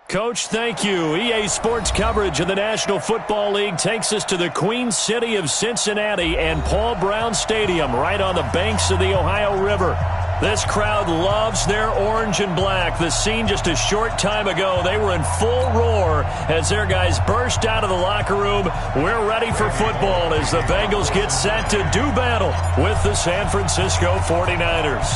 Coach, thank you. EA Sports coverage of the National Football League takes us to the Queen City of Cincinnati and Paul Brown Stadium right on the banks of the Ohio River. This crowd loves their orange and black. The scene just a short time ago, they were in full roar as their guys burst out of the locker room. We're ready for football as the Bengals get set to do battle with the San Francisco 49ers.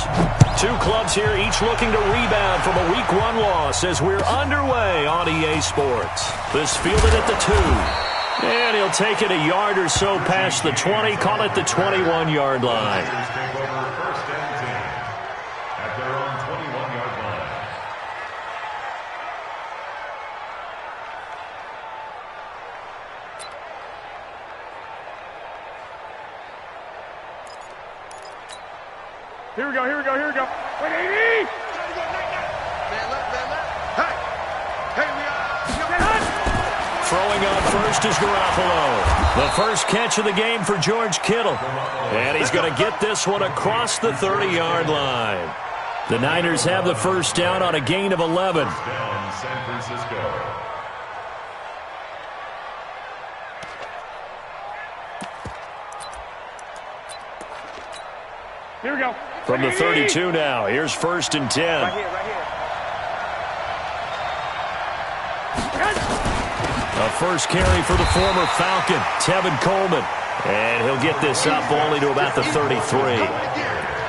Two clubs here, each looking to rebound from a Week 1 loss as we're underway on EA Sports. This fielded at the 2. And he'll take it a yard or so past the 20, call it the 21-yard line. Here we go. Wait, 80! Hey! Throwing on first is Garoppolo. The first catch of the game for George Kittle. And he's going to get this one across the 30-yard line. The Niners have the first down on a gain of 11. San Francisco. Here we go. From the 32 now, here's 1st and 10. Right here. A first carry for the former Falcon, Tevin Coleman. And he'll get this up only to about the 33.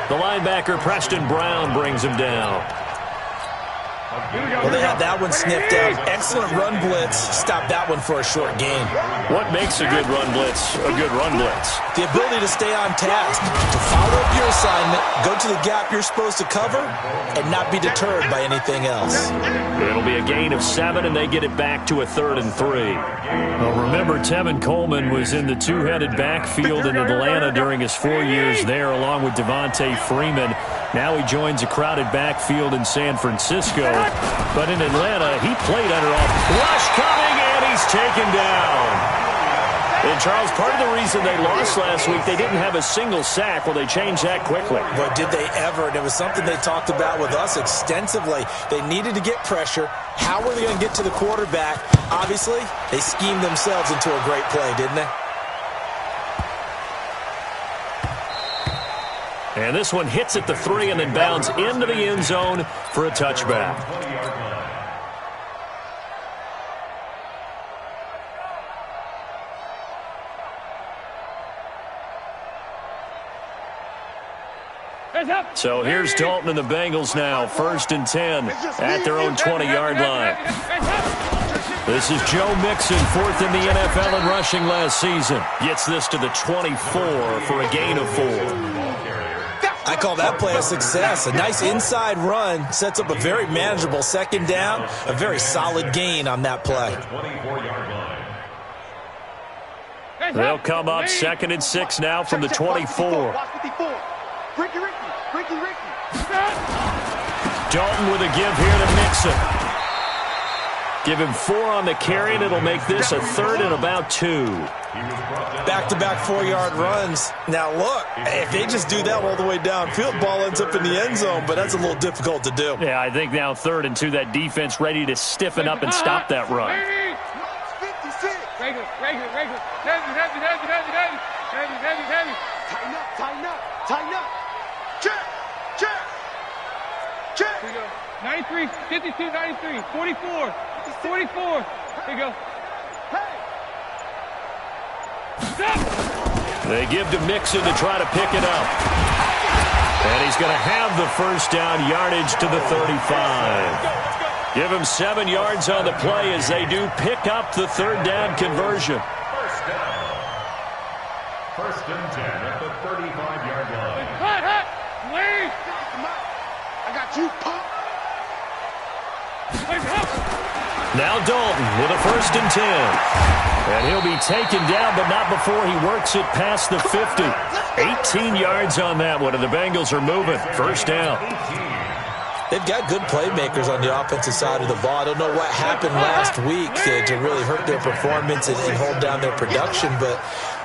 The linebacker, Preston Brown, brings him down. Well, they had that one sniffed out. Excellent run blitz. Stopped that one for a short gain. What makes a good run blitz a good run blitz? The ability to stay on task, to follow up your assignment, go to the gap you're supposed to cover, and not be deterred by anything else. It'll be a gain of 7, and they get it back to a 3rd and 3. Well, remember, Tevin Coleman was in the two-headed backfield in Atlanta during his 4 years there, along with Devontae Freeman. Now he joins a crowded backfield in San Francisco. But in Atlanta, he played under a rush coming, and he's taken down. And, Charles, part of the reason they lost last week, they didn't have a single sack. Well, they changed that quickly. But did they ever? And it was something they talked about with us extensively. They needed to get pressure. How were they going to get to the quarterback? Obviously, they schemed themselves into a great play, didn't they? And this one hits at the 3 and then bounds into the end zone for a touchback. So here's Dalton and the Bengals now, 1st and 10 at their own 20-yard line. This is Joe Mixon, 4th in the NFL in rushing last season. Gets this to the 24 for a gain of 4. I call that play a success. A nice inside run sets up a very manageable 2nd down, a very solid gain on that play. They'll come up 2nd and 6 now from the 24. Dalton with a give here to Mixon. Give him 4 on the carry, and it'll make this a 3rd and about 2. Back-to-back 4-yard runs. Now, look, if they just do that all the way downfield, ball ends up in the end zone, but that's a little difficult to do. Yeah, I think now 3rd and 2, that defense ready to stiffen up and stop that run. Regular. Heavy. Tighten up. Check. Here we go. 93, 52, 93, 44. Here we go. They give to Mixon to try to pick it up. And he's going to have the first down, yardage to the 35. Give him 7 yards on the play as they do pick up the 3rd down conversion. First and 10 at the 35-yard line. Hot. Wait. I got you, pop. Now Dalton with a 1st and 10. And he'll be taken down, but not before he works it past the 50. 18 yards on that one, and the Bengals are moving. First down. They've got good playmakers on the offensive side of the ball. I don't know what happened last week to really hurt their performance and hold down their production, but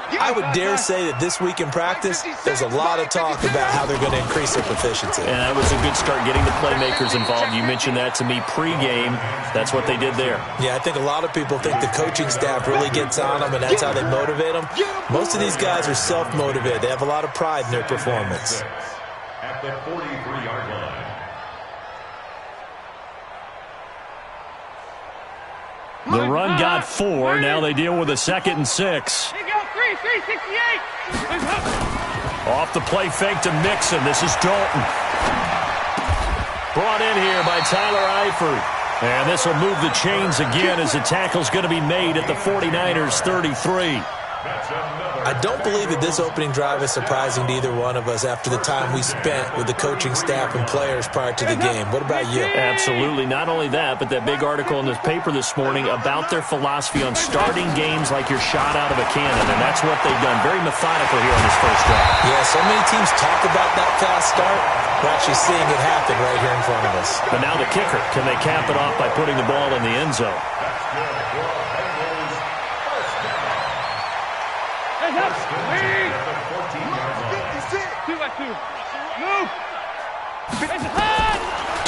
I would dare say that this week in practice, there's a lot of talk about how they're going to increase their proficiency. And that was a good start getting the playmakers involved. You mentioned that to me pregame. That's what they did there. Yeah, I think a lot of people think the coaching staff really gets on them, and that's how they motivate them. Most of these guys are self-motivated. They have a lot of pride in their performance. At the 43-yard line. The run got 4. Now they deal with a 2nd and 6. Here you go, 368. Off the play fake to Mixon. This is Dalton. Brought in here by Tyler Eifert. And this will move the chains again as the tackle's going to be made at the 49ers 33. I don't believe that this opening drive is surprising to either one of us after the time we spent with the coaching staff and players prior to the game. What about you? Absolutely. Not only that, but that big article in the paper this morning about their philosophy on starting games like you're shot out of a cannon, and that's what they've done. Very methodical here on this first drive. Yeah, so many teams talk about that fast start. We're actually seeing it happen right here in front of us. But now the kicker. Can they cap it off by putting the ball in the end zone?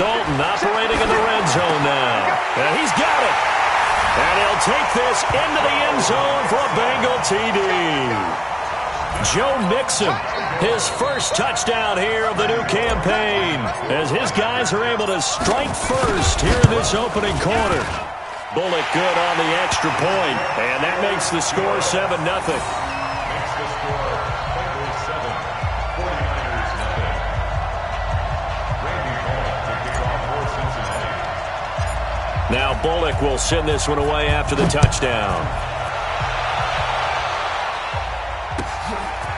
Dalton operating in the red zone now. And he's got it. And he'll take this into the end zone for a Bengal TD. Joe Mixon, his first touchdown here of the new campaign, as his guys are able to strike first here in this opening quarter. Bullock good on the extra point, and that makes the score 7-0. Now Bullock will send this one away after the touchdown.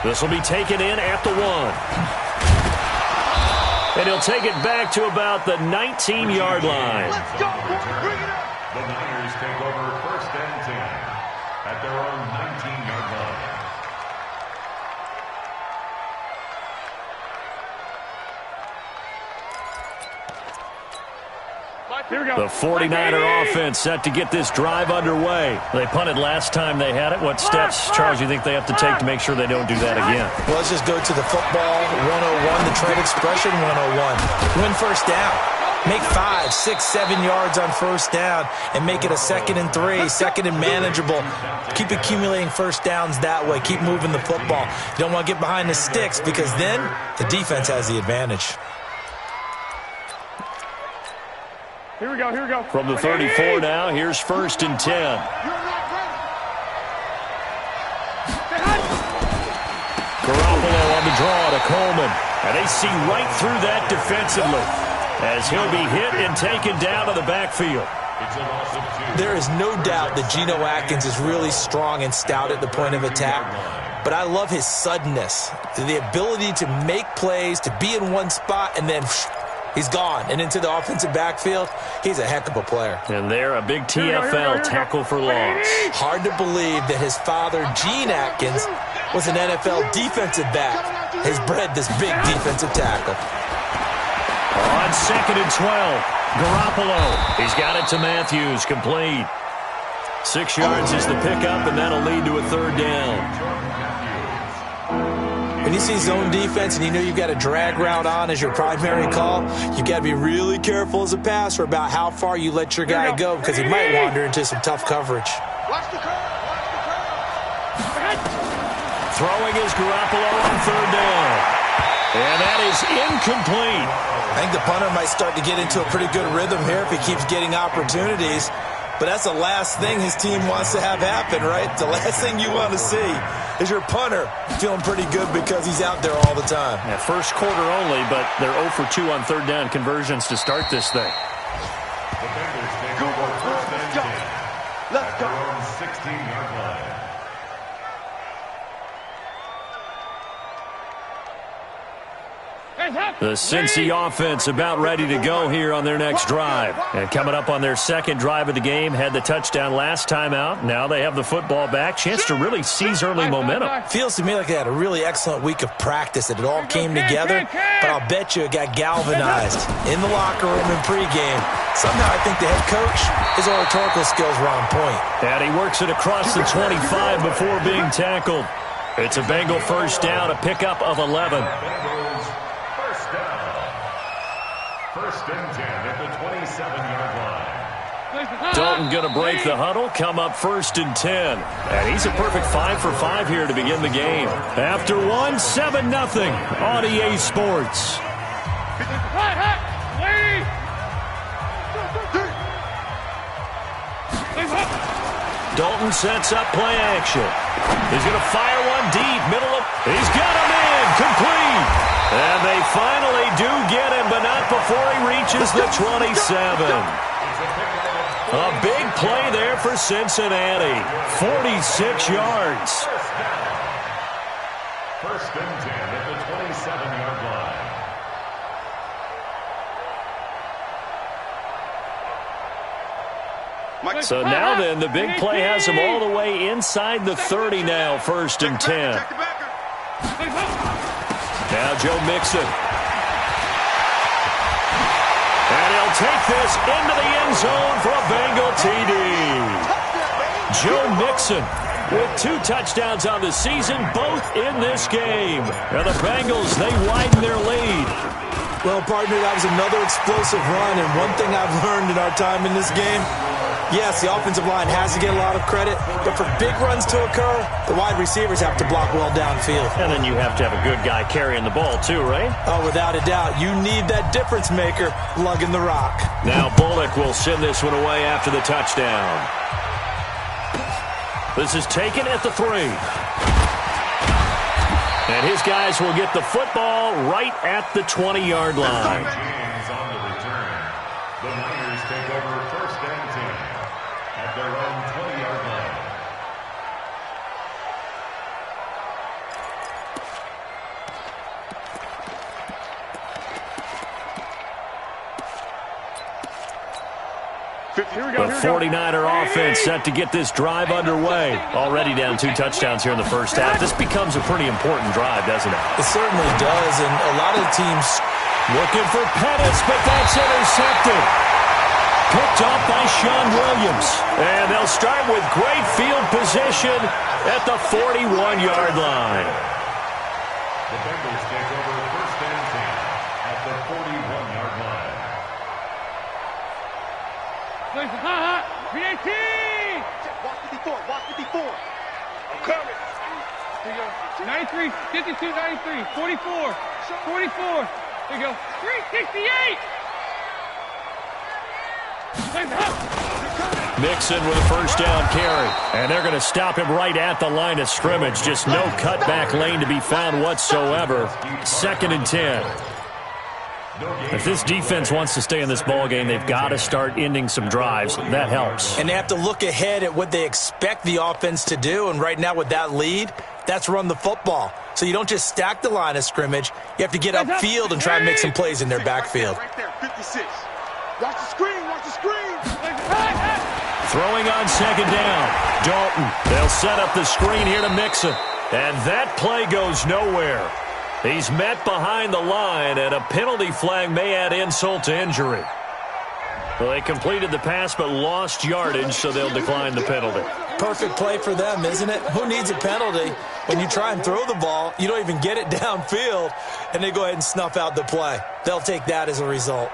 This will be taken in at the 1. And he'll take it back to about the 19-yard line. Let's go, bring it up. The Niners take over 1st and 10 at their own 19-yard line. Here we go. The 49er offense set to get this drive underway. They punted last time they had it. What steps, Charles, you think they have to take to make sure they don't do that again? Well, let's just go to the football 101, the trade expression 101. Win first down. Make 5, 6, 7 yards on first down and make it a 2nd and 3, 2nd and manageable. Keep accumulating first downs that way. Keep moving the football. You don't want to get behind the sticks because then the defense has the advantage. Here we go, here we go. From the 34 now, here's 1st and 10. Garoppolo on the draw to Coleman. And they see right through that defensively as he'll be hit and taken down to the backfield. There is no doubt that Geno Atkins is really strong and stout at the point of attack. But I love his suddenness, the ability to make plays, to be in one spot, and then he's gone and into the offensive backfield. He's a heck of a player. And there, a big TFL tackle for loss. Hard to believe that his father, Gene Atkins, was an NFL defensive back. Has bred this big defensive tackle. On 2nd and 12, Garoppolo. He's got it to Matthews, complete. 6 yards is the pickup, and that'll lead to a 3rd down. When you see zone defense and you know you've got a drag route on as your primary call, you've got to be really careful as a passer about how far you let your guy go because he might wander into some tough coverage. Watch the curve. Throwing is Garoppolo on 3rd down. And that is incomplete. I think the punter might start to get into a pretty good rhythm here if he keeps getting opportunities. But that's the last thing his team wants to have happen, right? The last thing you want to see is your punter feeling pretty good because he's out there all the time. Yeah, first quarter only, but they're 0 for 2 on 3rd down conversions to start this thing. The Bengals take over 1st and 10 at their own 16-yard line. The Cincy offense about ready to go here on their next drive. And coming up on their 2nd drive of the game, had the touchdown last time out. Now they have the football back. Chance to really seize early momentum. Feels to me like they had a really excellent week of practice, that it all came together. But I'll bet you it got galvanized in the locker room in pregame. Somehow I think the head coach, his oratorical skills were on point. And he works it across the 25 before being tackled. It's a Bengal first down, a pickup of 11. Bengals first down. First and 10 at the 27-yard line. Dalton going to break the huddle, come up first and 10. And he's a perfect 5 for 5 here to begin the game. After one, 7-0 on EA Sports. Dalton sets up play action. He's going to fire one deep, middle of... He's got him in, complete. And they finally do get him, but not before he reaches the 27. A big play there for Cincinnati. 46 yards. First and 10 at the 27-yard line. So now then, the big play has him all the way inside the 30 now, first and 10. Now Joe Mixon. And he'll take this into the end zone for a Bengal TD. Joe Mixon with 2 touchdowns on the season, both in this game. Now the Bengals, they widen their lead. Well, partner, that was another explosive run, and one thing I've learned in our time in this game, yes, the offensive line has to get a lot of credit, but for big runs to occur, the wide receivers have to block well downfield. And then you have to have a good guy carrying the ball too, right? Oh, without a doubt. You need that difference maker lugging the rock. Now Bullock will send this one away after the touchdown. This is taken at the 3. And his guys will get the football right at the 20-yard line. James on the return. The Niners take over first and 10 at their own 20-yard line. The 49er offense set to get this drive underway. Already down 2 touchdowns here in the first half. This becomes a pretty important drive, doesn't it? It certainly does, and a lot of the teams looking for Pettis, but that's intercepted. Picked off by Sean Williams. And they'll start with great field position at the 41-yard line. The Bengals take over first and 10 at the 41-yard line. PAT! Watch 54, watch 54. I'm coming. Here you go. 93, 52, 93, 44, 44. Here you go. 368! Mixon with a first down carry. And they're going to stop him right at the line of scrimmage. Just no cutback lane to be found whatsoever. Second and 10. If this defense wants to stay in this ballgame, they've got to start ending some drives. That helps. And they have to look ahead at what they expect the offense to do. And right now with that lead, that's run the football. So you don't just stack the line of scrimmage. You have to get upfield and try and make some plays in their backfield. Right there, 56. Watch the screen, watch the screen. Throwing on second down. Dalton. They'll set up the screen here to Mixon. And that play goes nowhere. He's met behind the line, and a penalty flag may add insult to injury. Well, they completed the pass but lost yardage, so they'll decline the penalty. Perfect play for them, isn't it? Who needs a penalty? When you try and throw the ball, you don't even get it downfield, and they go ahead and snuff out the play. They'll take that as a result.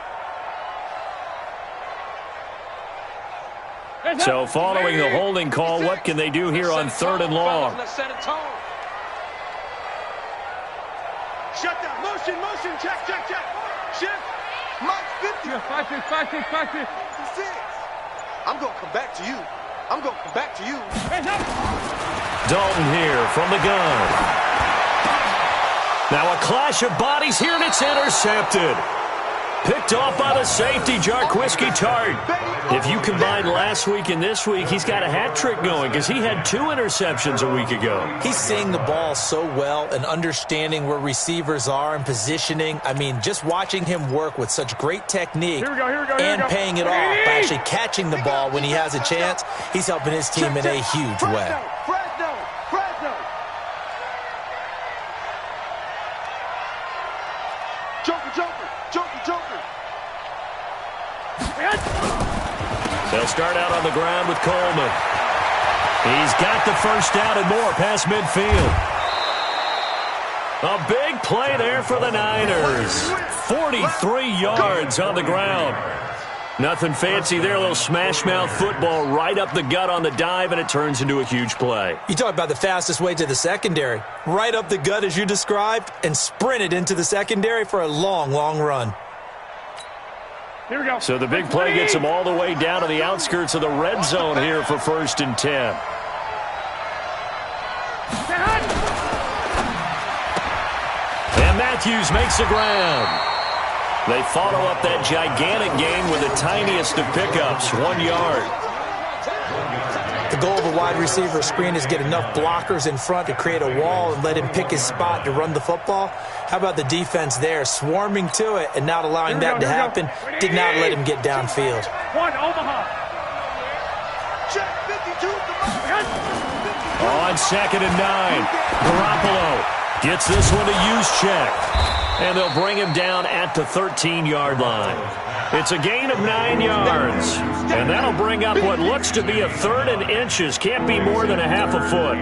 So following the holding call, what can they do here on 3rd and long? Let's set a tone. Shut down. Motion, motion. Check, check, check. Shift. Mike 50. 5-6. 56. I'm going to come back to you. I'm going to come back to you. Dalton here from the gun. Now a clash of bodies here, and it's intercepted. Picked off by the safety, Jarquiski Tart. If you combine last week and this week, he's got a hat trick going because he had 2 interceptions a week ago. He's seeing the ball so well and understanding where receivers are and positioning. I mean, just watching him work with such great technique and paying it off by actually catching the ball when he has a chance, he's helping his team in a huge way. Fresno. Joker. They'll start out on the ground with Coleman. He's got the first down and more past midfield. A big play there for the Niners. 43 yards on the ground. Nothing fancy there. A little smash-mouth football right up the gut on the dive, and it turns into a huge play. You talk about the fastest way to the secondary. Right up the gut as you described and sprinted into the secondary for a long, long run. Here we go. So the big play gets them all the way down to the outskirts of the red zone here for 1st and 10. And Matthews makes the ground. They follow up that gigantic gain with the tiniest of pickups, 1 yard. The goal of a wide receiver screen is get enough blockers in front to create a wall and let him pick his spot to run the football. How about the defense there, swarming to it and not allowing that to happen? Did not let him get downfield. One, Omaha. Check 52. On 2nd and 9, Garoppolo gets this one to Juszczyk. And they'll bring him down at the 13-yard line. It's a gain of 9 yards. And that'll bring up what looks to be a 3rd and inches. Can't be more than a half a foot.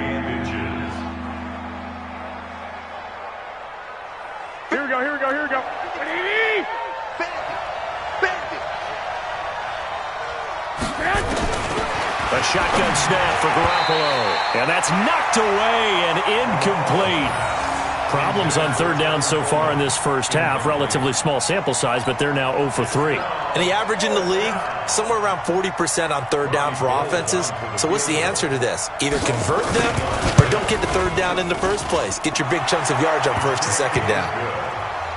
Here we go, here we go, here we go. A shotgun snap for Garoppolo. And that's knocked away and incomplete. Problems on 3rd down so far in this first half. Relatively small sample size, but they're now 0 for 3. And the average in the league, somewhere around 40% on 3rd down for offenses. So what's the answer to this? Either convert them or don't get the 3rd down in the first place. Get your big chunks of yards on 1st and 2nd down.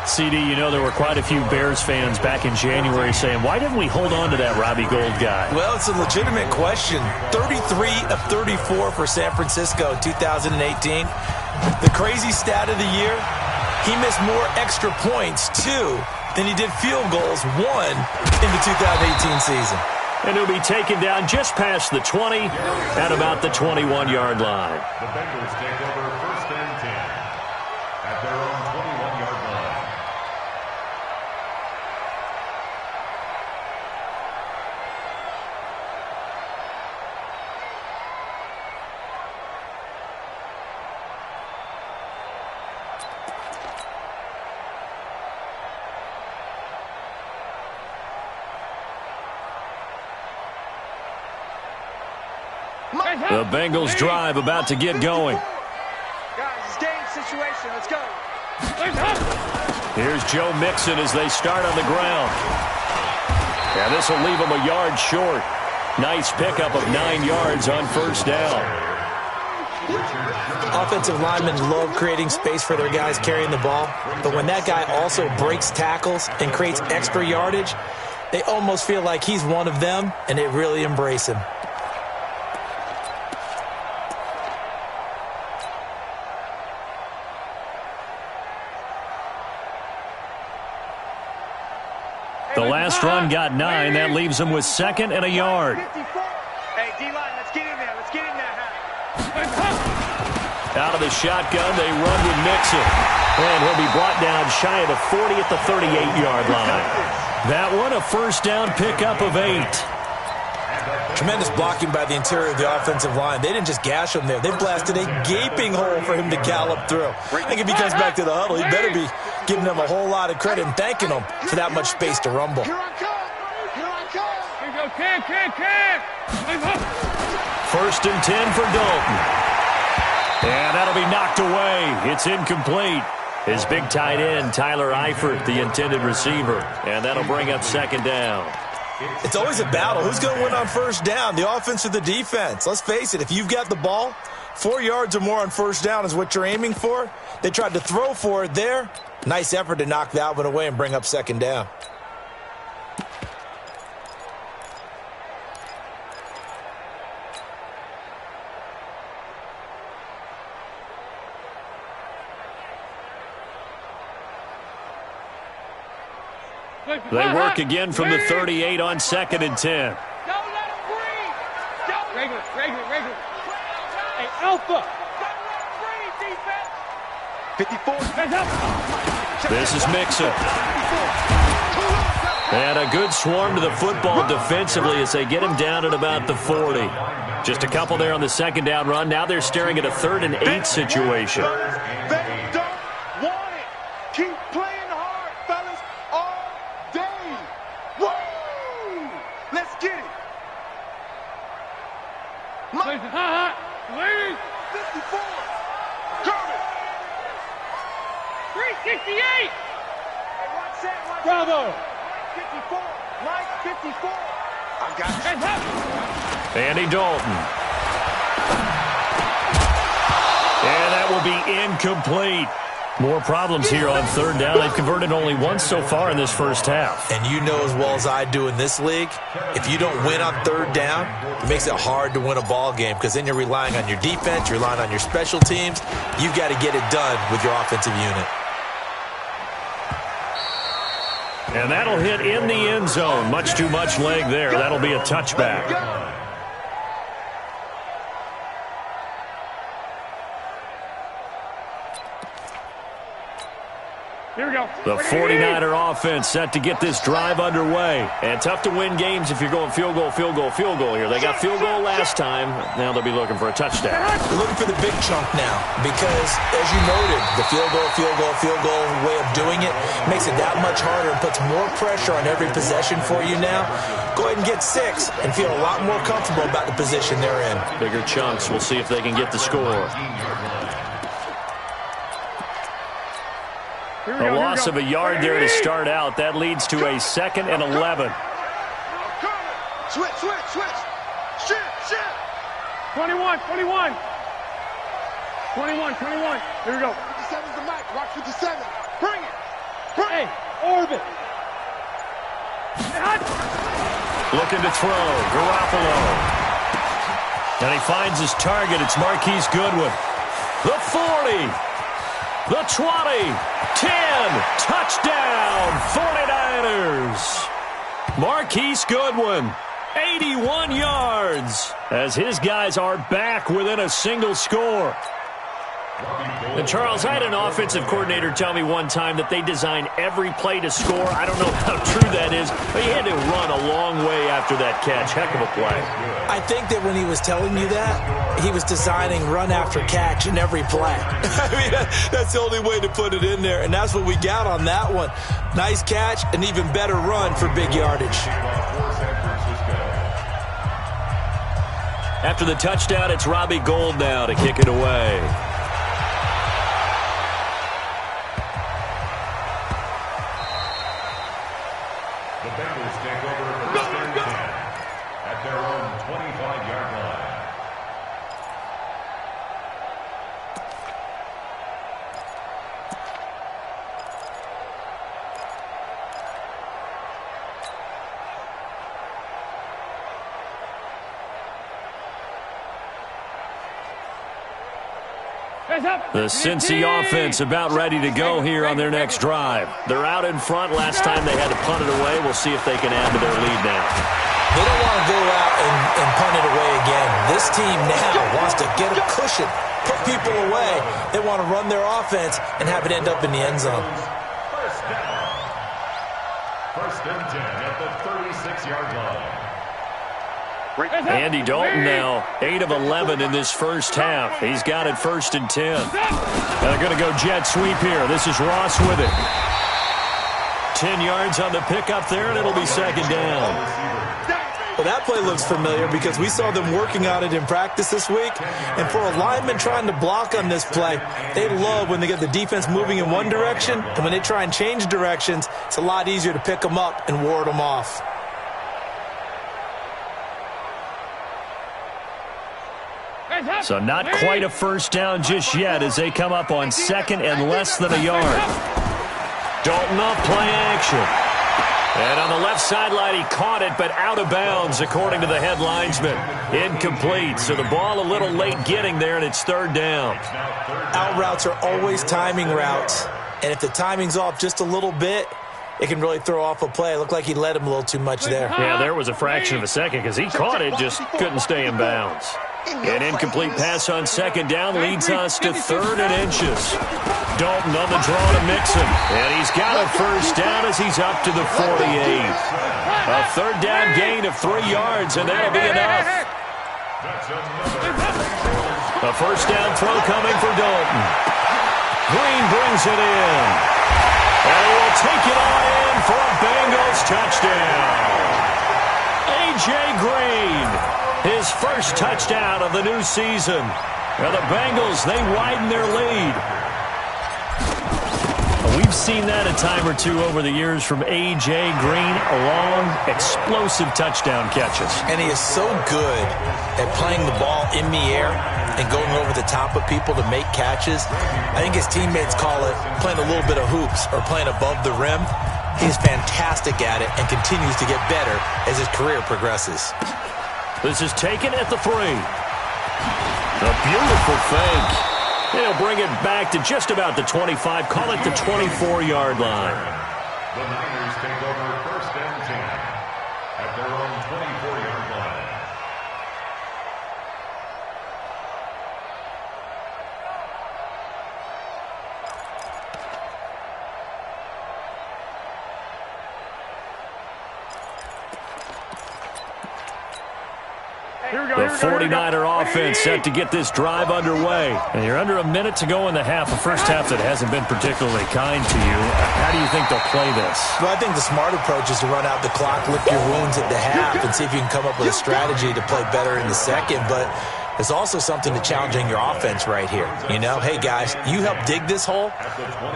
CD, you know there were quite a few Bears fans back in January saying, why didn't we hold on to that Robbie Gould guy? Well, it's a legitimate question. 33 of 34 for San Francisco in 2018. The crazy stat of the year, he missed more extra points, 2, than he did field goals, 1, in the 2018 season. And he'll be taken down just past the 20 at about the 21-yard line. The Bengals take over 1st and 10 at their own 21-yard line. The Bengals drive about to get going. Guys, it's game situation. Let's go. Here's Joe Mixon as they start on the ground. Yeah, this will leave them a yard short. Nice pickup of 9 yards on 1st down. Offensive linemen love creating space for their guys carrying the ball, but when that guy also breaks tackles and creates extra yardage, they almost feel like he's one of them, and they really embrace him. The last run got 9. That leaves them with 2nd and a yard. Hey, D-line, let's get in there. Let's get in there. Out of the shotgun, they run with Mixon. And he'll be brought down shy of the 40 at the 38-yard line. That one, a 1st down pickup of 8. Tremendous blocking by the interior of the offensive line. They didn't just gash him there. They blasted a gaping hole for him to gallop through. I think if he comes back to the huddle, he better be giving them a whole lot of credit and thanking them for that much space to rumble. Here I come. Here I come. Here we go, Cam. 1st and 10 for Dalton. And that'll be knocked away. It's incomplete. His big tight end, Tyler Eifert, the intended receiver. And that'll bring up 2nd down. It's always a battle. Who's going to win on 1st down, the offense or the defense? Let's face it, if you've got the ball, 4 yards or more on 1st down is what you're aiming for. They tried to throw for it there. Nice effort to knock that one away and bring up 2nd down. They work again from the 38 on 2nd and 10. Don't let him breathe. Regular. Hey, Alpha. Don't let him breathe, defense. 54. Hands up. This is Mixon. And a good swarm to the football defensively as they get him down at about the 40. Just a couple there on the 2nd down run. Now they're staring at a 3rd and 8 situation. Ladies. 54. Kermit. 368. Bravo. 54. Mike 54. I got you. Andy Dalton. And that will be incomplete. More problems here on third down. They've converted only once so far in this first half. And you know as well as I do in this league, if you don't win on third down, it makes it hard to win a ball game because then you're relying on your defense, you're relying on your special teams. You've got to get it done with your offensive unit. And that'll hit in the end zone. Much too much leg there. That'll be a touchback. Here we go. The 49er offense set to get this drive underway. And tough to win games if you're going field goal, field goal, field goal here. They got field goal last time. Now they'll be looking for a touchdown. They're looking for the big chunk now because, as you noted, the field goal way of doing it makes it that much harder and puts more pressure on every possession for you now. Go ahead and get 6 and feel a lot more comfortable about the position they're in. Bigger chunks. We'll see if they can get the score. A loss of a yard there to start out. That leads to a 2nd and 11. Switch. Shift. 21. 21. Here we go. 57's the mic. Rock 57. Bring it. Hey, orbit. Looking to throw. Garoppolo. And he finds his target. It's Marquise Goodwin. The 40. The 20, 10, touchdown, 49ers. Marquise Goodwin, 81 yards, as his guys are back within a single score. And Charles, I had an offensive coordinator tell me one time that they design every play to score. I don't know how true that is, but he had to run a long way after that catch. Heck of a play. I think that when he was telling you that, he was designing run after catch in every play. I mean, that's the only way to put it in there, and that's what we got on that one. Nice catch, an even better run for big yardage. After the touchdown, it's Robbie Gould now to kick it away. The Bengals take over first and 10 at their own 25-yard line. The Cincy offense about ready to go here on their next drive. They're out in front. Last time they had to punt it away. We'll see if they can add to their lead now. They don't want to go out and punt it away again. This team now wants to get a cushion, put people away. They want to run their offense and have it end up in the end zone. First down. First and 10 at the 36-yard line. Andy Dalton now, 8 of 11 in this first half. He's got it 1st and 10. And they're going to go jet sweep here. This is Ross with it. 10 yards on the pickup there, and it'll be 2nd down. Well, that play looks familiar because we saw them working on it in practice this week. And for a lineman trying to block on this play, they love when they get the defense moving in one direction. And when they try and change directions, it's a lot easier to pick them up and ward them off. So not quite a first down just yet as they come up on 2nd and less than a yard. Dalton off play action. And on the left sideline, he caught it, but out of bounds, according to the head linesman. Incomplete. So the ball a little late getting there, and it's 3rd down. Out routes are always timing routes. And if the timing's off just a little bit, it can really throw off a play. It looked like he led him a little too much there. Yeah, there was a fraction of a second because he caught it, just couldn't stay in bounds. An incomplete pass on 2nd down leads us to 3rd and inches. Dalton on the draw to Mixon. And he's got a first down as he's up to the 48. A 3rd down gain of 3 yards, and that'll be enough. A first down throw coming for Dalton. Green brings it in. And he will take it all in for a Bengals touchdown. A.J. A.J. Green, his first touchdown of the new season. And the Bengals, they widen their lead. We've seen that a time or two over the years from A.J. Green, long, explosive touchdown catches. And he is so good at playing the ball in the air and going over the top of people to make catches. I think his teammates call it playing a little bit of hoops or playing above the rim. He's fantastic at it and continues to get better as his career progresses. This is taken at the 3. A beautiful fake. He'll bring it back to just about the 25. Call it the 24-yard line. The Niners take over first and 10 at their own 24-yard line. The 49er offense set to get this drive underway. And you're under a minute to go in the half. A first half that hasn't been particularly kind to you. How do you think they'll play this? Well, I think the smart approach is to run out the clock, lick your wounds at the half, and see if you can come up with a strategy to play better in the second. But there's also something to challenging your offense right here. You know, hey, guys, you help dig this hole.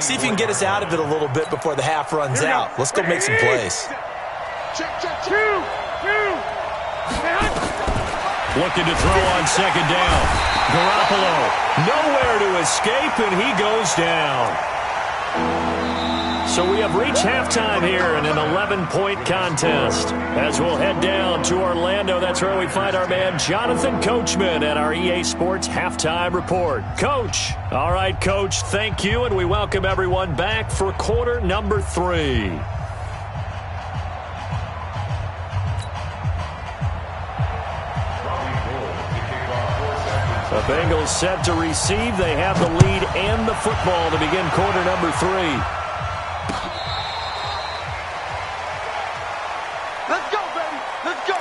See if you can get us out of it a little bit before the half runs out. Let's go make some plays. Looking to throw on second down. Garoppolo, nowhere to escape, and he goes down. So we have reached halftime here in an 11-point contest. As we'll head down to Orlando, that's where we find our man Jonathan Coachman at our EA Sports Halftime Report. Coach. All right, Coach, thank you, and we welcome everyone back for quarter number 3. The Bengals set to receive. They have the lead and the football to begin quarter number 3. Let's go, baby. Let's go.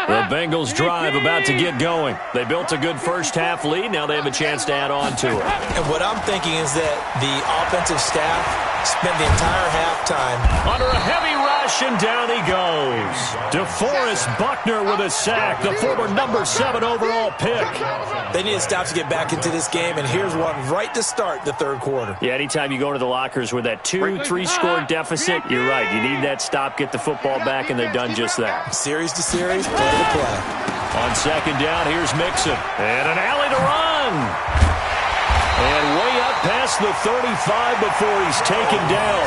The Bengals drive about to get going. They built a good first half lead. Now they have a chance to add on to it. And what I'm thinking is that the offensive staff spent the entire halftime under a heavy rush, and down he goes. DeForest Buckner with a sack, the former number 7 overall pick. They need a stop to get back into this game, and here's one right to start the third quarter. Yeah, anytime you go into the lockers with that 2-3-score deficit, you're right. You need that stop, get the football back, and they've done just that. Series to series, play to play. On second down, here's Mixon. And an alley to run. And way up past the 35 before he's taken down.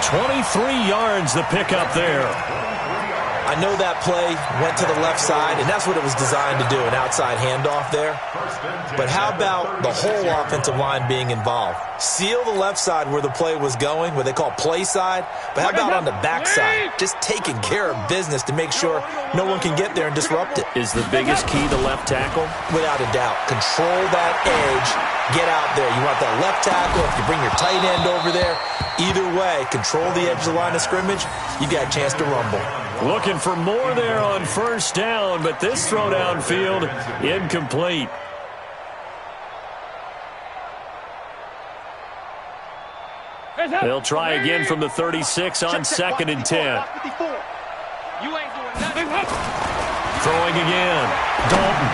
23 yards the pickup there. I know that play went to the left side, and that's what it was designed to do, an outside handoff there. But how about the whole offensive line being involved? Seal the left side where the play was going, what they call play side. But how about on the back side? Just taking care of business to make sure no one can get there and disrupt it. Is the biggest key the left tackle? Without a doubt. Control that edge. Get out there. You want that left tackle. If you bring your tight end over there, either way, control the edge of the line of scrimmage, you got a chance to rumble. Looking for more there on first down, but this throw downfield incomplete. They'll try again from the 36 on second and 10. You ain't doing nothing. Throwing again. Dalton.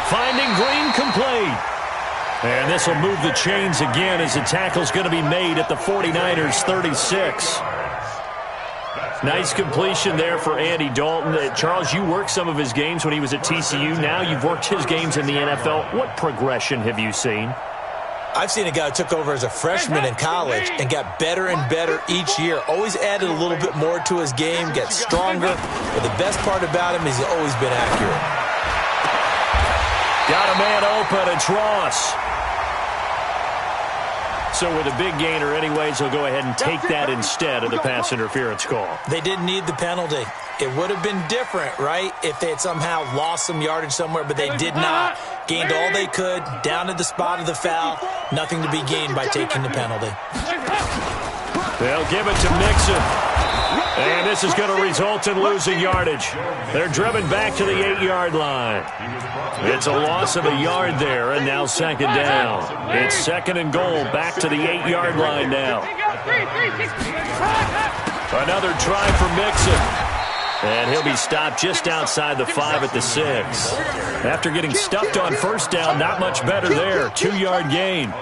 Finding Green complete. And this will move the chains again as the tackle's going to be made at the 49ers 36. Nice completion there for Andy Dalton. Charles, you worked some of his games when he was at TCU. Now you've worked his games in the NFL. What progression have you seen? I've seen a guy who took over as a freshman in college and got better and better each year. Always added a little bit more to his game, gets stronger. But the best part about him is he's always been accurate. Got a man open. It's Ross. So with a big gainer anyways, he'll go ahead and take that instead of the pass interference call. They didn't need the penalty. It would have been different, right, if they had somehow lost some yardage somewhere, but they did not. Gained all they could, down to the spot of the foul. Nothing to be gained by taking the penalty. They'll give it to Mixon. And this is going to result in losing yardage. They're driven back to the 8-yard line. It's a loss of a yard there, and now second down. It's second and goal, back to the 8-yard line now. Another try for Mixon. And he'll be stopped just outside the 5 at the 6. After getting stuffed on first down, not much better there. 2-yard gain.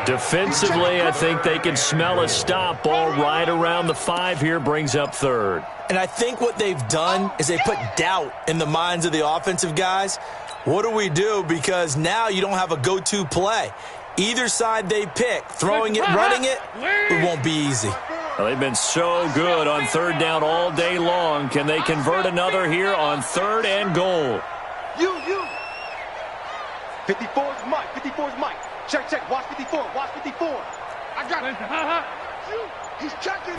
Defensively, I think they can smell a stop. Ball right around the 5 here, brings up third. And I think what they've done is they put doubt in the minds of the offensive guys. What do we do? Because now you don't have a go-to play. Either side they pick, throwing it, running it, it won't be easy. Well, they've been so good on third down all day long. Can they convert another here on third and goal? 54 is Mike. 54 is Mike. Check, check. Watch 54. Watch 54. I got it. He's checking.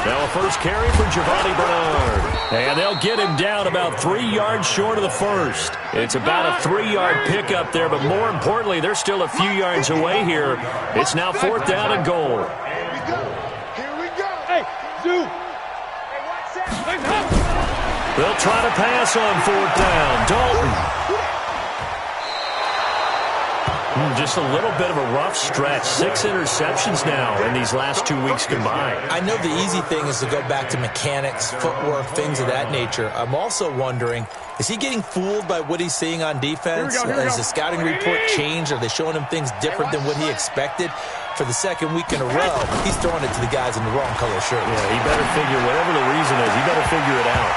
Now a first carry for Giovanni Bernard. And they'll get him down about 3 yards short of the first. It's about a 3-yard pickup there, but more importantly, they're still a few yards away here. It's now fourth down and goal. Here we go. Hey, Zoo. They'll try to pass on fourth down. Dalton. Just a little bit of a rough stretch. 6 interceptions now in these last 2 weeks combined. I know the easy thing is to go back to mechanics, footwork, things of that nature. I'm also wondering, is he getting fooled by what he's seeing on defense? Has the scouting report changed? Are they showing him things different than what he expected? For the second week in a row, he's throwing it to the guys in the wrong color shirts. Yeah, he better figure, whatever the reason is, he better figure it out.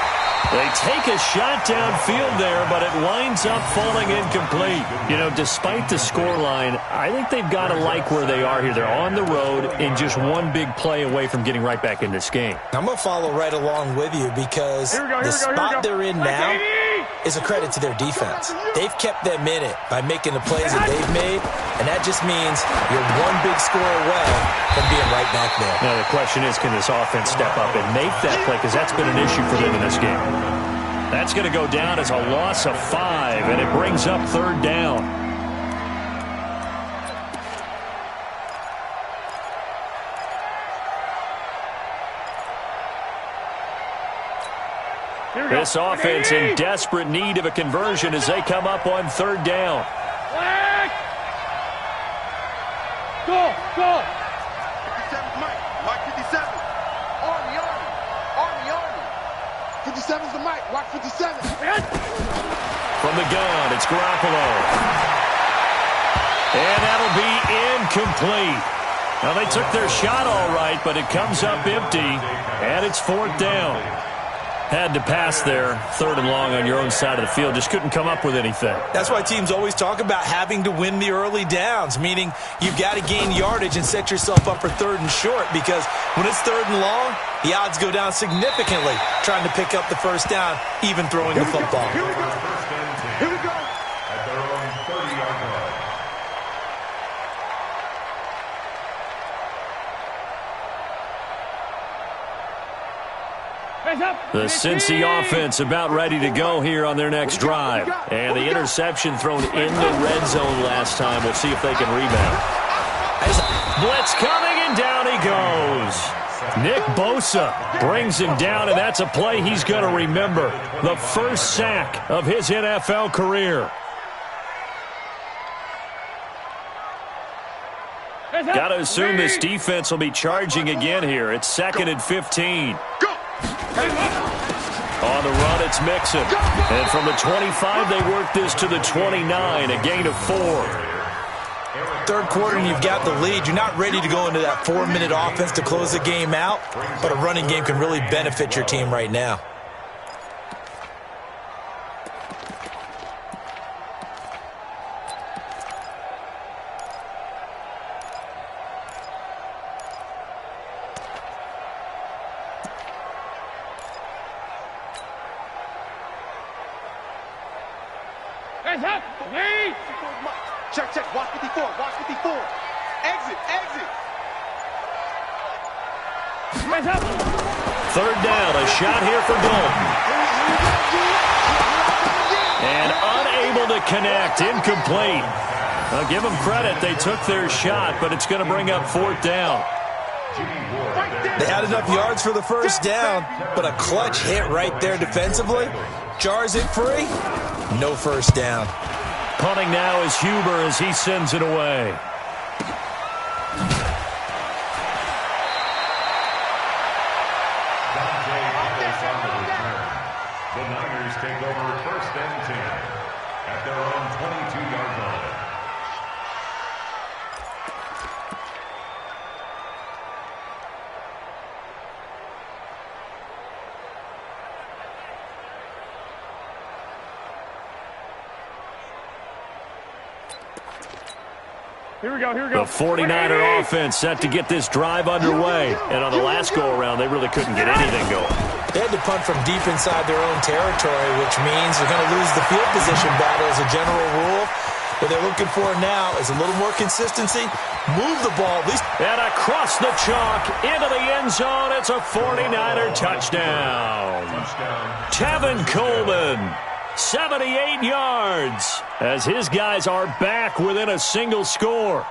They take a shot downfield there, but it winds up falling incomplete. You know, despite the scoreline, I think they've got to like where they are here. They're on the road and just one big play away from getting right back in this game. I'm going to follow right along with you because the spot they're in now is a credit to their defense. They've kept them in it by making the plays that they've made, and that just means you're one big score away from being right back there. Now, the question is, can this offense step up and make that play? Because that's been an issue for them in this game. That's going to go down as a loss of 5, and it brings up third down. This offense in desperate need of a conversion as they come up on third down. Go, go. 57 Mike. Mike 57. Army, Army. Army, Army. 57's the Mike. Watch 57. From the gun, it's Garoppolo. And that'll be incomplete. Now, they took their shot all right, but it comes up empty, and it's fourth down. Had to pass there, third and long on your own side of the field. Just couldn't come up with anything. That's why teams always talk about having to win the early downs, meaning you've got to gain yardage and set yourself up for third and short, because when it's third and long, the odds go down significantly trying to pick up the first down, even throwing the football. Here we go. Here we go. At their own 30-yard line. The Cincy offense about ready to go here on their next drive. And the interception thrown in the red zone last time. We'll see if they can rebound. Blitz coming, and down he goes. Nick Bosa brings him down, and that's a play he's going to remember. The first sack of his NFL career. Got to assume this defense will be charging again here. It's second and 15. On the run, it's Mixon. And from the 25, they work this to the 29, a gain of 4. Third quarter, and you've got the lead. You're not ready to go into that 4-minute offense to close the game out, but a running game can really benefit your team right now. Check, check. Watch 54. Watch 54. Exit, exit. Third down, a shot here for Dalton. And unable to connect, incomplete. I'll give them credit. They took their shot, but it's going to bring up fourth down. They had enough yards for the first down, but a clutch hit right there defensively jars it free. No first down. Punting now is Huber as he sends it away. The Niners take over first and 10 at their own 22-yard line. Here we go, here we go. The 49er offense set to get this drive underway. And on the last go-around, they really couldn't get anything going. They had to punt from deep inside their own territory, which means they're going to lose the field position battle as a general rule. What they're looking for now is a little more consistency. Move the ball, at least. And across the chalk, into the end zone. It's a 49er touchdown. Tevin Coleman, 78 yards, as his guys are back within a single score.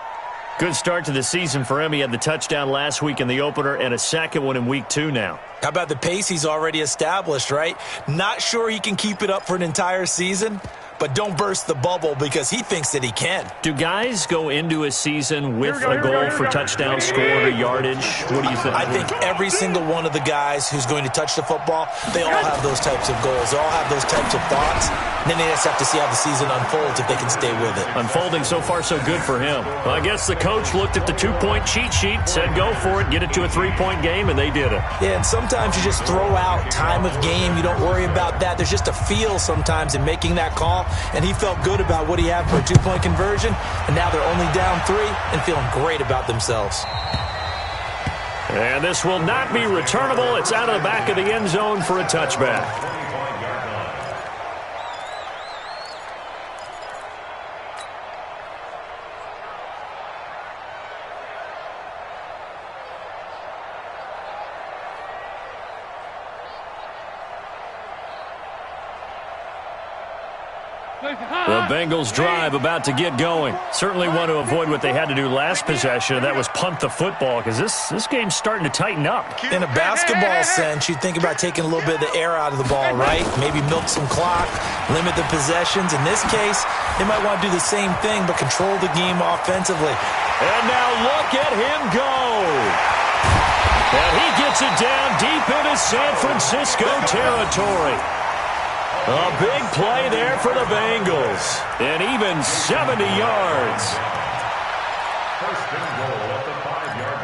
Good start to the season for him. He had the touchdown last week in the opener and a second one in week 2 now. How about the pace he's already established, right? Not sure he can keep it up for an entire season, but don't burst the bubble because he thinks that he can. Do guys go into a season with a goal for touchdown scored or yardage? What do you think? I think every single one of the guys who's going to touch the football, they all have those types of goals. They all have those types of thoughts. And then they just have to see how the season unfolds if they can stay with it. Unfolding so far so good for him. Well, I guess the coach looked at the 2-point cheat sheet, said go for it, get it to a 3-point game, and they did it. Yeah, and sometimes you just throw out time of game. You don't worry about that. There's just a feel sometimes in making that call. And he felt good about what he had for a 2-point conversion. And now they're only down 3 and feeling great about themselves. And this will not be returnable. It's out of the back of the end zone for a touchback. The Bengals drive about to get going. Certainly want to avoid what they had to do last possession, and that was punt the football, because this game's starting to tighten up. In a basketball sense, you think about taking a little bit of the air out of the ball, right? Maybe milk some clock, limit the possessions. In this case, they might want to do the same thing, but control the game offensively. And now look at him go. And he gets it down deep into San Francisco territory. A big play there for the Bengals. And even 70 yards. First and goal at the 5-yard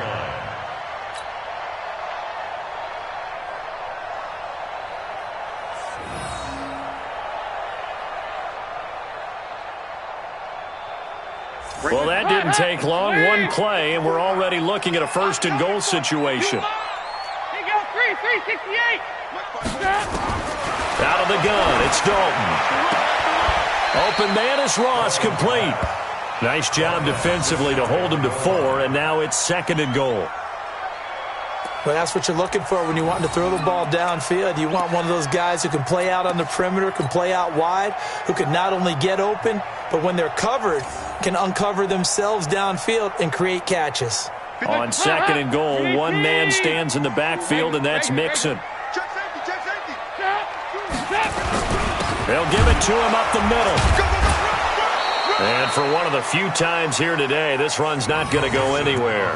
line. Well, that didn't take long. One play, and we're already looking at a first and goal situation. Here you go, 368. Out of the gun, it's Dalton. Open man is Ross, complete. Nice job defensively to hold him to 4, and now it's second and goal. Well, that's what you're looking for when you want to throw the ball downfield. You want one of those guys who can play out on the perimeter, can play out wide, who can not only get open, but when they're covered, can uncover themselves downfield and create catches. On second and goal, one man stands in the backfield, and that's Mixon. They'll give it to him up the middle. And for one of the few times here today, this run's not going to go anywhere.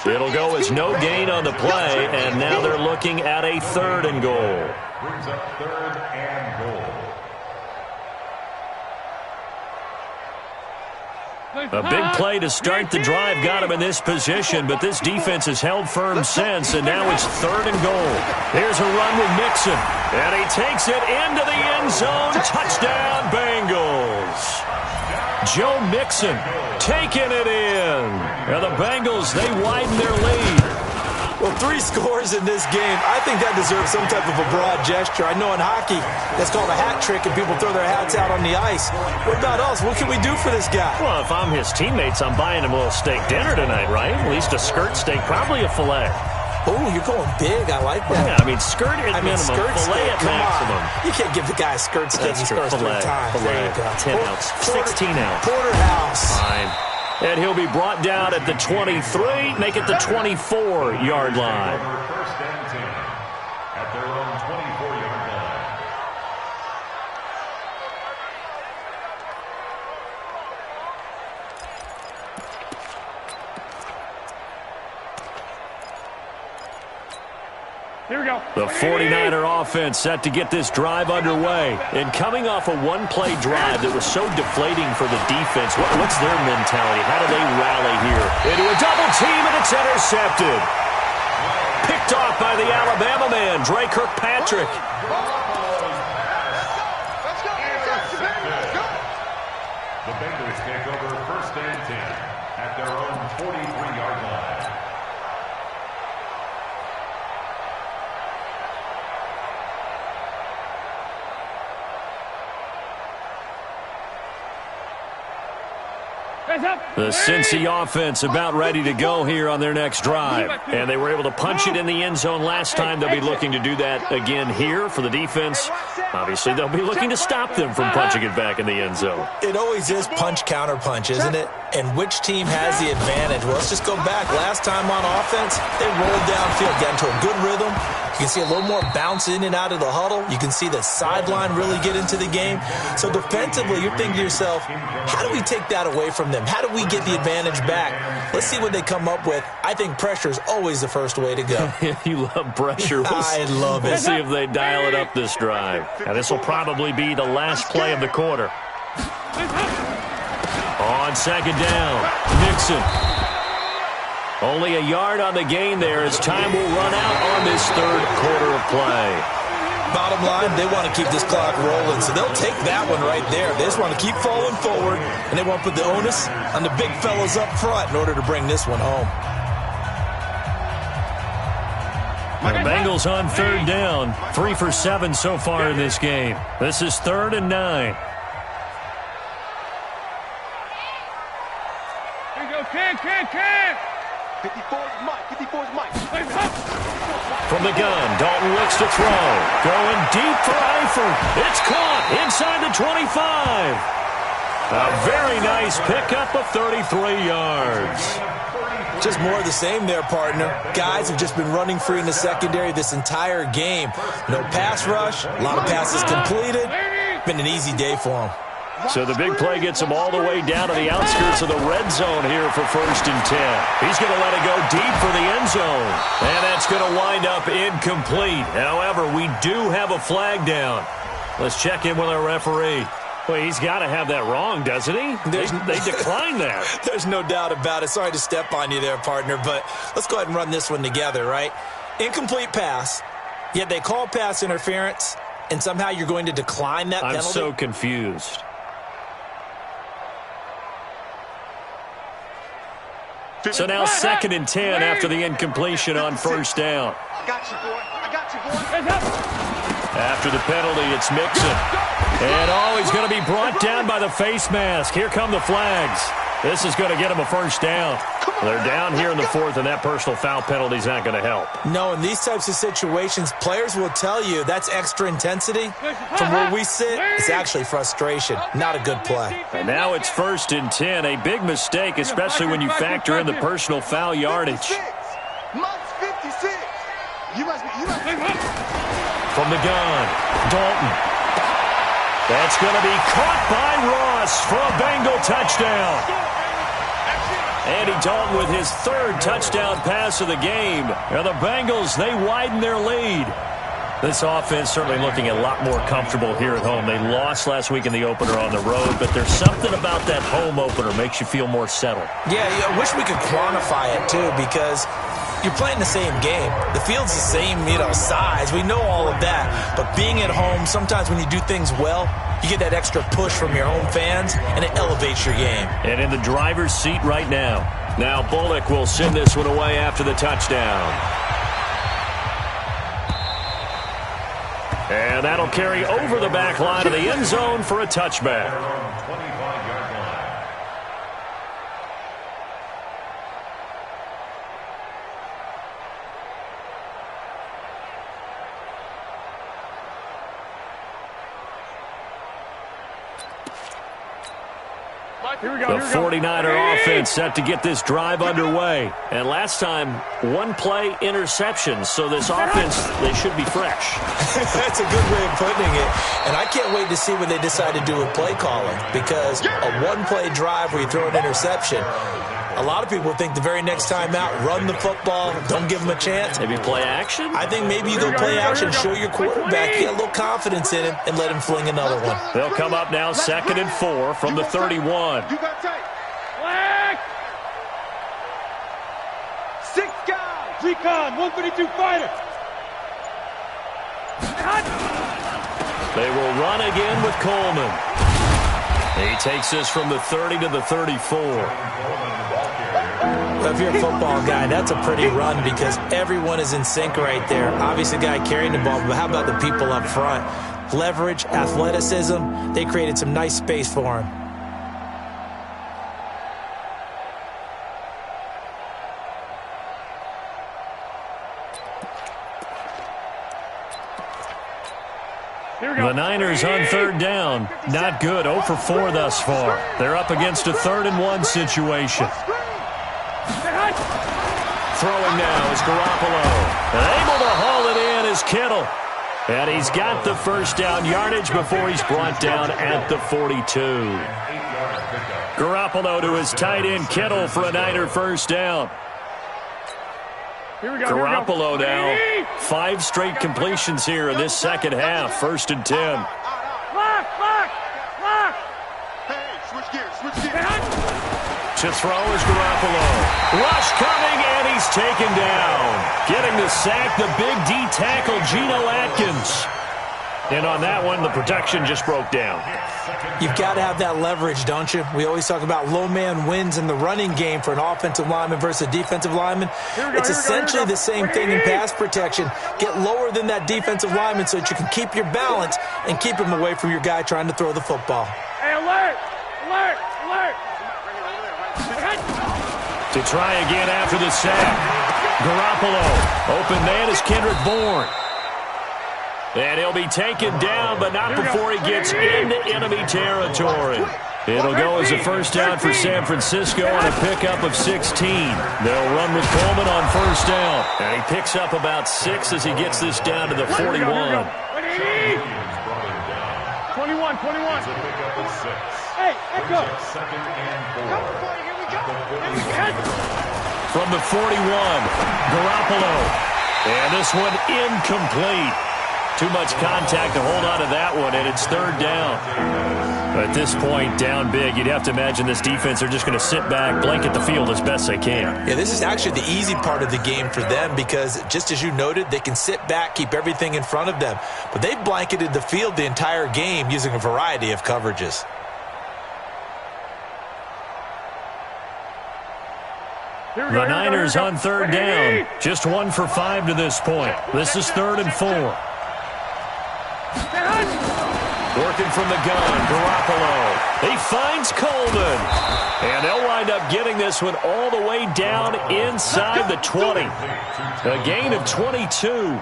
It'll go as no gain on the play, and now they're looking at a third and goal. Brings up third and goal. A big play to start the drive got him in this position, but this defense has held firm since, and now it's third and goal. Here's a run with Mixon, and he takes it into the end zone. Touchdown, Bengals. Joe Mixon taking it in. And the Bengals, they widen their lead. Well, 3 scores in this game. I think that deserves some type of a broad gesture. I know in hockey, that's called a hat trick, and people throw their hats out on the ice. What about us? What can we do for this guy? Well, if I'm his teammates, I'm buying him a little steak dinner tonight, right? At least a skirt steak, probably a filet. Oh, you're going big. I like that. Yeah, I mean, skirt at minimum, skirt filet steak, at maximum. You can't give the guy a skirt steak. That's He true. scores 3 Filet, times. filet, There you go. 10 ounce, 16 ounce. Porterhouse. Fine. And he'll be brought down at the 23, make it the 24-yard line. First and 10 at their own 24-yard line. Here we go. The 49er offense set to get this drive underway. And coming off a one-play drive that was so deflating for the defense, what's their mentality? How do they rally here? Into a double team, and it's intercepted. Picked off by the Alabama man, Dre Kirkpatrick. Let's go. The Bengals take over first and 10 at their own 43-yard line. The Cincy offense about ready to go here on their next drive. And they were able to punch it in the end zone last time. They'll be looking to do that again here for the defense. Obviously, they'll be looking to stop them from punching it back in the end zone. It always is punch-counter-punch, isn't it? And which team has the advantage? Well, let's just go back. Last time on offense, they rolled downfield, got into a good rhythm. You can see a little more bounce in and out of the huddle. You can see the sideline really get into the game. So defensively, you're thinking to yourself, how do we take that away from them? How do we get the advantage back? Let's see what they come up with. I think pressure is always the first way to go. You love pressure. I love it. We'll see if they dial it up this drive. Now, this will probably be the last play of the quarter. On second down, Nixon. Only a yard on the gain there as time will run out on this third quarter of play. Bottom line, they want to keep this clock rolling, so they'll take that one right there. They just want to keep falling forward, and they want to put the onus on the big fellas up front in order to bring this one home. The Bengals on third down, 3 for 7 so far in this game. This is 3rd and 9. Here we go. Can. 54's Mike. 54's Mike. From the gun, Dalton looks to throw. Going deep for Eifert. It's caught inside the 25. A very nice pickup of 33 yards. Just more of the same there, partner. Guys have just been running free in the secondary this entire game. No pass rush, a lot of passes completed. Been an easy day for them. So the big play gets him all the way down to the outskirts of the red zone here for 1st and 10. He's going to let it go deep for the end zone. And that's going to wind up incomplete. However, we do have a flag down. Let's check in with our referee. Well, he's got to have that wrong, doesn't he? They declined that. There's no doubt about it. Sorry to step on you there, partner, but let's go ahead and run this one together, right? Incomplete pass, yet they call pass interference, and somehow you're going to decline that penalty? I'm so confused. So now 2nd and 10 after the incompletion on 1st down. I got you, boy. After the penalty, it's Mixon. And, he's going to be brought down by the face mask. Here come the flags. This is going to get him a 1st down. They're down here in the 4th, and that personal foul penalty is not going to help. No, in these types of situations, players will tell you that's extra intensity. From where we sit, it's actually frustration. Not a good play. And now it's 1st and 10. A big mistake, especially when you factor in the personal foul yardage. 56. Mike's 56. You must be. From the gun, Dalton. That's going to be caught by Ross for a Bengal touchdown. Andy Dalton with his 3rd touchdown pass of the game. And the Bengals, they widen their lead. This offense certainly looking a lot more comfortable here at home. They lost last week in the opener on the road, but there's something about that home opener makes you feel more settled. Yeah, I wish we could quantify it, too, because you're playing the same game. The field's the same, size. We know all of that. But being at home, sometimes when you do things well, you get that extra push from your home fans, and it elevates your game. And in the driver's seat right now. Now Bullock will send this one away after the touchdown. And that'll carry over the back line of the end zone for a touchback. 25-yard line. The 49er offense set to get this drive underway. And last time, one play interception. So this offense, they should be fresh. That's a good way of putting it. And I can't wait to see what they decide to do with play calling. Because a one-play drive where you throw an interception, a lot of people think the very next time out, run the football, don't give them a chance. Maybe play action? I think maybe you go play action, show your quarterback, get a little confidence in him, and let him fling another one. They'll come up now 2nd and 4 from the 31. You got tight. Flag. 6 guys. Recon, 132 fighter. They will run again with Coleman. He takes this from the 30 to the 34. Well, if you're a football guy, that's a pretty run because everyone is in sync right there. Obviously, the guy carrying the ball, but how about the people up front? Leverage, athleticism, they created some nice space for him. The Niners on 3rd down. Not good. 0 for 4 thus far. They're up against a 3rd and 1 situation. Throwing now is Garoppolo. Able to haul it in is Kittle. And he's got the first down yardage before he's brought down at the 42. Garoppolo to his tight end Kittle for a Niner first down. Garoppolo now, 5 straight completions here in this second half. 1st and 10. To throw is Garoppolo. Rush coming, and he's taken down. Getting the sack, the big D tackle, Geno Atkins. And on that one, the protection just broke down. You've got to have that leverage, don't you? We always talk about low man wins in the running game for an offensive lineman versus a defensive lineman. It's essentially the same thing in pass protection. Get lower than that defensive lineman so that you can keep your balance and keep him away from your guy trying to throw the football. Hey, alert! Alert! Alert! To try again after the sack. Garoppolo. Open man is Kendrick Bourne. And he'll be taken down, but not before he gets into enemy territory. It'll go as a first down for San Francisco and a pickup of 16. They'll run with Coleman on first down. And he picks up about 6 as he gets this down to the 41. 21. Hey, echo. From the 41, Garoppolo. And this one incomplete. Too much contact to hold on to that one, and it's 3rd down. At this point, down big, you'd have to imagine this defense are just going to sit back, blanket the field as best they can. Yeah, this is actually the easy part of the game for them because, just as you noted, they can sit back, keep everything in front of them. But they've blanketed the field the entire game using a variety of coverages. The Niners on 3rd down. Just 1 for 5 to this point. This is 3rd and 4. Working from the gun, Garoppolo. He finds Coleman. And they'll wind up getting this one all the way down inside the 20. A gain of 22.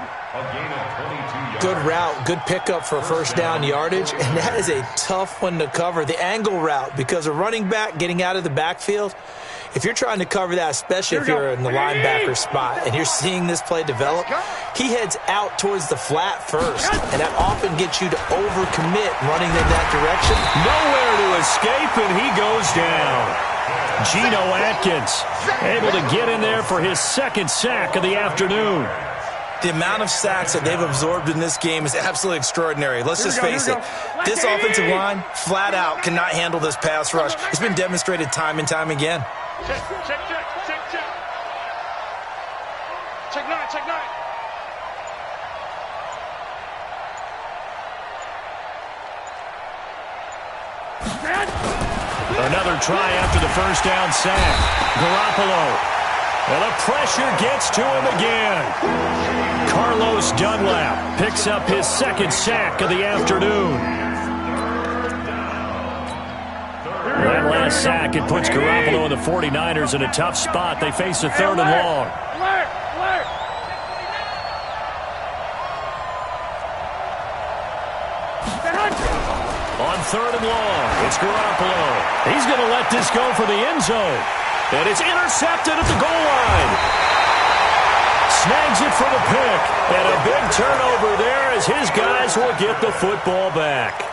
Good route, good pickup for first down yardage, and that is a tough one to cover. The angle route, because a running back getting out of the backfield, if you're trying to cover that, especially if you're in the linebacker spot and you're seeing this play develop, he heads out towards the flat first, and that often gets you to overcommit running in that direction. Nowhere to escape, and he goes down. Geno Atkins able to get in there for his 2nd sack of the afternoon. The amount of sacks that they've absorbed in this game is absolutely extraordinary. Let's just face it. This offensive line, flat out, cannot handle this pass rush. It's been demonstrated time and time again. Check. Check 9, check 9. Another try after the first down sack. Garoppolo. And the pressure gets to him again. Carlos Dunlap picks up his 2nd sack of the afternoon. That last sack, it puts Garoppolo and the 49ers in a tough spot. They face a 3rd and long. On third and long. It's Garoppolo. He's going to let this go for the end zone. And it's intercepted at the goal line. Snags it for the pick. And a big turnover there as his guys will get the football back.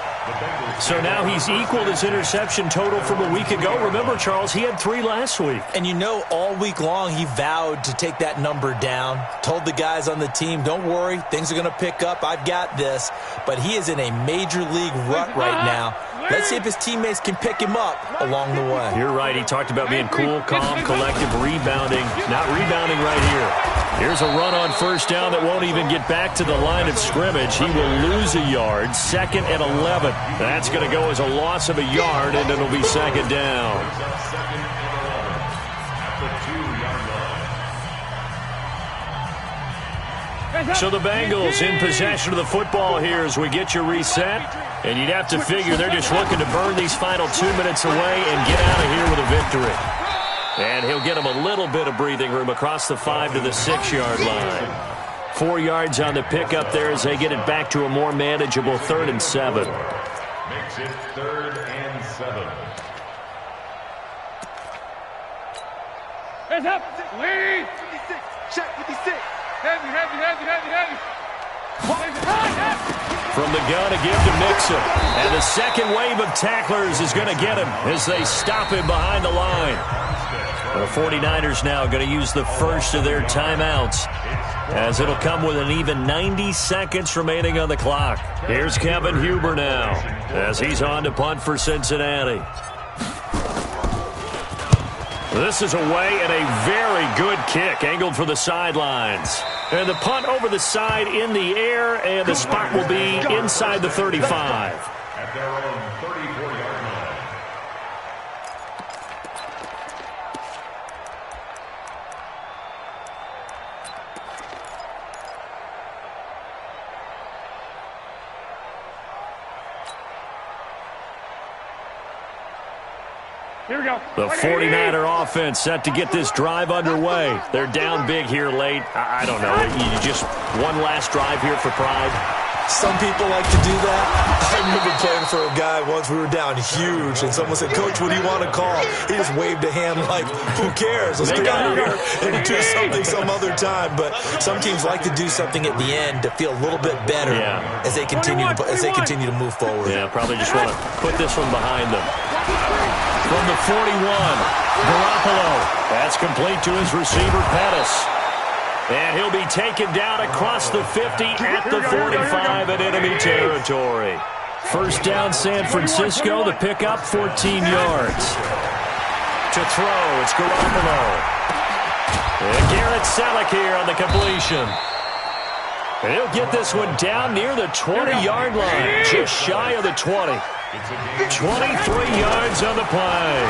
So now he's equaled his interception total from a week ago. Remember, Charles, he had 3 last week. And you know, all week long he vowed to take that number down. Told the guys on the team, don't worry, things are going to pick up. I've got this. But he is in a major league rut right now. Let's see if his teammates can pick him up along the way. You're right. He talked about being cool, calm, collective, rebounding. Not rebounding right here. Here's a run on first down that won't even get back to the line of scrimmage. He will lose a yard. 2nd and 11. That's going to go as a loss of a yard, and it'll be 2nd down. So the Bengals in possession of the football here as we get you reset. And you'd have to figure they're just looking to burn these final 2 minutes away and get out of here with a victory. And he'll get him a little bit of breathing room across the 5 to the 6-yard line. 4 yards on the pickup there as they get it back to a more manageable 3rd and 7. Makes it 3rd and 7. Hands up. Lead. 56. Check 56. Heavy. From the gun, a give to Mixon. And the second wave of tacklers is going to get him as they stop him behind the line. The 49ers now going to use the first of their timeouts, as it'll come with an even 90 seconds remaining on the clock. Here's Kevin Huber now as he's on to punt for Cincinnati. This is away and a very good kick angled for the sidelines. And the punt over the side in the air, and the spot will be inside the 35. At their own 34-yard line. Here we go. The 49er offense set to get this drive underway. They're down big here late. I don't know. You just one last drive here for pride. Some people like to do that. I remember playing for a guy once. We were down huge, and someone said, "Coach, what do you want to call?" He just waved a hand like, "Who cares? Let's get out of here and do something some other time." But some teams like to do something at the end to feel a little bit better as they continue to move forward. Yeah, probably just want to put this one behind them. From the 41, Garoppolo. That's complete to his receiver, Pettis. And he'll be taken down across the 50 at the 45 in enemy territory. First down, San Francisco. The pickup, 14 yards. To throw, it's Garoppolo. And Garrett Selleck here on the completion. And he'll get this one down near the 20-yard line, just shy of the 20. 23 yards on the play.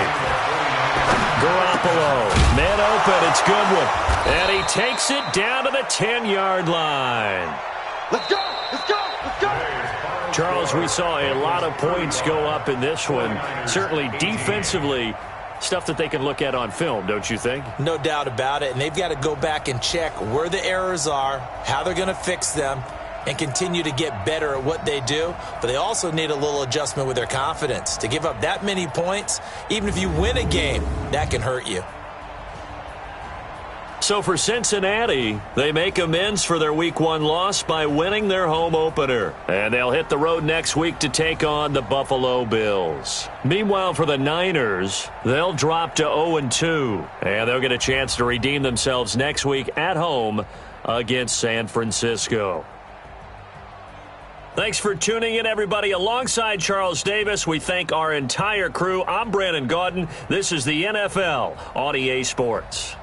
Garoppolo, man open, it's Goodwin. And he takes it down to the 10-yard line. Let's go. Charles, we saw a lot of points go up in this one. Certainly defensively, stuff that they can look at on film, don't you think? No doubt about it. And they've got to go back and check where the errors are, how they're going to fix them, and continue to get better at what they do. But they also need a little adjustment with their confidence. To give up that many points, even if you win a game, that can hurt you. So for Cincinnati, they make amends for their Week 1 loss by winning their home opener. And they'll hit the road next week to take on the Buffalo Bills. Meanwhile, for the Niners, they'll drop to 0-2. And they'll get a chance to redeem themselves next week at home against San Francisco. Thanks for tuning in, everybody. Alongside Charles Davis, we thank our entire crew. I'm Brandon Gaudin. This is the NFL on EA Sports.